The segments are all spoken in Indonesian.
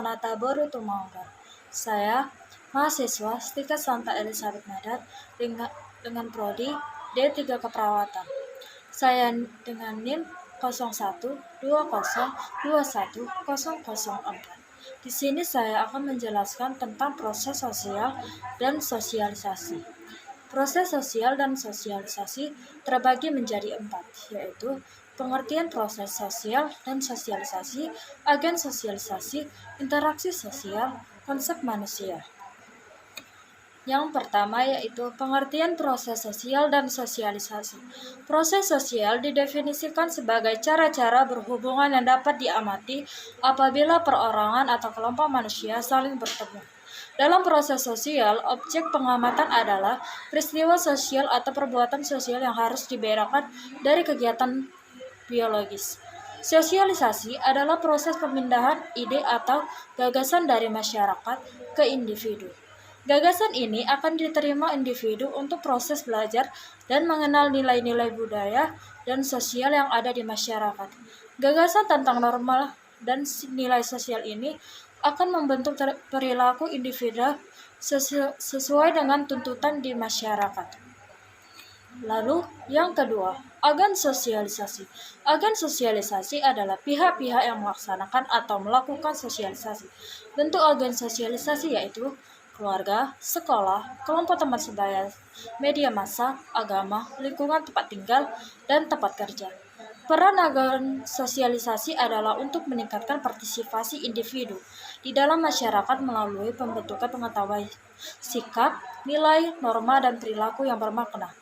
Sonata Boru Tumanggar. Saya mahasiswa Stika Santa Elizabeth Medan dengan prodi D3 Keperawatan. Saya dengan NIM 0120210004. Di sini saya akan menjelaskan tentang proses sosial dan sosialisasi. Proses sosial dan sosialisasi terbagi menjadi 4, yaitu pengertian proses sosial dan sosialisasi, agen sosialisasi, interaksi sosial, konsep manusia. Yang pertama yaitu pengertian proses sosial dan sosialisasi. Proses sosial didefinisikan sebagai cara-cara berhubungan yang dapat diamati apabila perorangan atau kelompok manusia saling bertemu. Dalam proses sosial, objek pengamatan adalah peristiwa sosial atau perbuatan sosial yang harus dibedakan dari kegiatan biologis. Sosialisasi adalah proses pemindahan ide atau gagasan dari masyarakat ke individu. Gagasan ini akan diterima individu untuk proses belajar dan mengenal nilai-nilai budaya dan sosial yang ada di masyarakat. Gagasan tentang norma dan nilai sosial ini akan membentuk perilaku individu sesuai dengan tuntutan di masyarakat. Lalu, yang kedua, agen sosialisasi. Agen sosialisasi adalah pihak-pihak yang melaksanakan atau melakukan sosialisasi. Bentuk agen sosialisasi yaitu keluarga, sekolah, kelompok teman sebaya, media massa, agama, lingkungan tempat tinggal, dan tempat kerja. Peran agen sosialisasi adalah untuk meningkatkan partisipasi individu di dalam masyarakat melalui pembentukan pengetahuan sikap, nilai, norma, dan perilaku yang bermakna.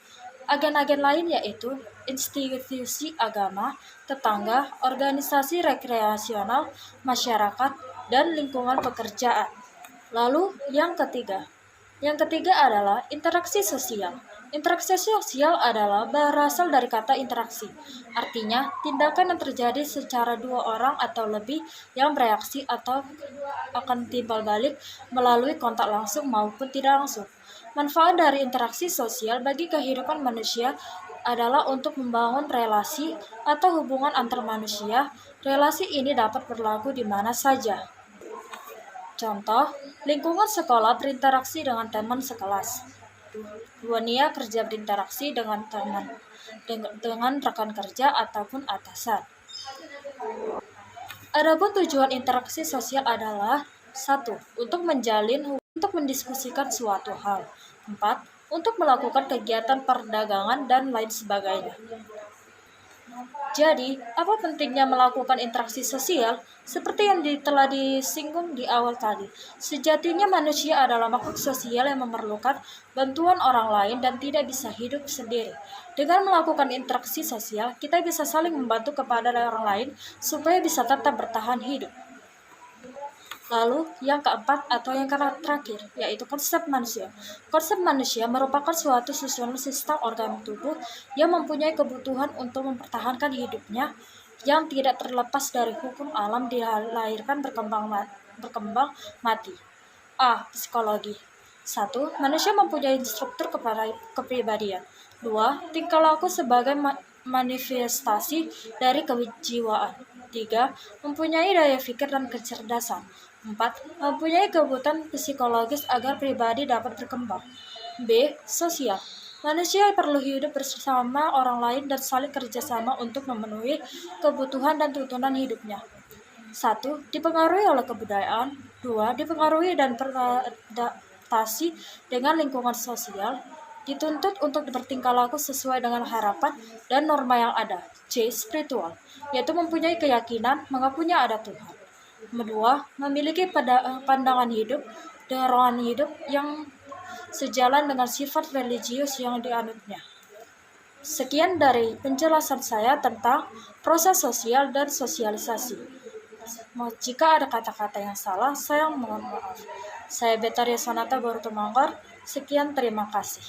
Agen-agen lain yaitu institusi agama, tetangga, organisasi rekreasional, masyarakat, dan lingkungan pekerjaan. Lalu yang ketiga adalah interaksi sosial. Interaksi sosial adalah berasal dari kata interaksi. Artinya, tindakan yang terjadi secara dua orang atau lebih yang bereaksi atau akan timbal balik melalui kontak langsung maupun tidak langsung. Manfaat dari interaksi sosial bagi kehidupan manusia adalah untuk membangun relasi atau hubungan antar manusia. Relasi ini dapat berlaku di mana saja. Contoh, lingkungan sekolah berinteraksi dengan teman sekelas. Dunia kerja berinteraksi dengan rekan kerja ataupun atasan. Adapun tujuan interaksi sosial adalah 1. Untuk mendiskusikan suatu hal. 4. Untuk melakukan kegiatan perdagangan dan lain sebagainya. Jadi, apa pentingnya melakukan interaksi sosial? Seperti yang telah disinggung di awal tadi, sejatinya manusia adalah makhluk sosial yang memerlukan bantuan orang lain dan tidak bisa hidup sendiri. Dengan melakukan interaksi sosial, kita bisa saling membantu kepada orang lain supaya bisa tetap bertahan hidup. Lalu, yang keempat atau yang terakhir, yaitu konsep manusia. Konsep manusia merupakan suatu susunan sistem organ tubuh yang mempunyai kebutuhan untuk mempertahankan hidupnya yang tidak terlepas dari hukum alam dilahirkan berkembang mati. A. Psikologi. 1. Manusia mempunyai struktur kepribadian. 2. Tingkah laku sebagai manifestasi dari kejiwaan. 3. Mempunyai daya pikir dan kecerdasan. 4. Mempunyai kebutuhan psikologis agar pribadi dapat berkembang. B. Sosial. Manusia perlu hidup bersama orang lain dan saling kerjasama untuk memenuhi kebutuhan dan tuntunan hidupnya. 1. Dipengaruhi oleh kebudayaan. 2. Dipengaruhi dan beradaptasi dengan lingkungan sosial. Dituntut untuk bertingkah laku sesuai dengan harapan dan norma yang ada. C. Spiritual, yaitu mempunyai keyakinan mengakunya ada Tuhan. 2. Memiliki pandangan hidup, dorongan hidup yang sejalan dengan sifat religius yang dianutnya. Sekian dari penjelasan saya tentang proses sosial dan sosialisasi. Jika ada kata-kata yang salah, saya mohon maaf. Saya Betaria Sonata Boru Tumanggar. Sekian, terima kasih.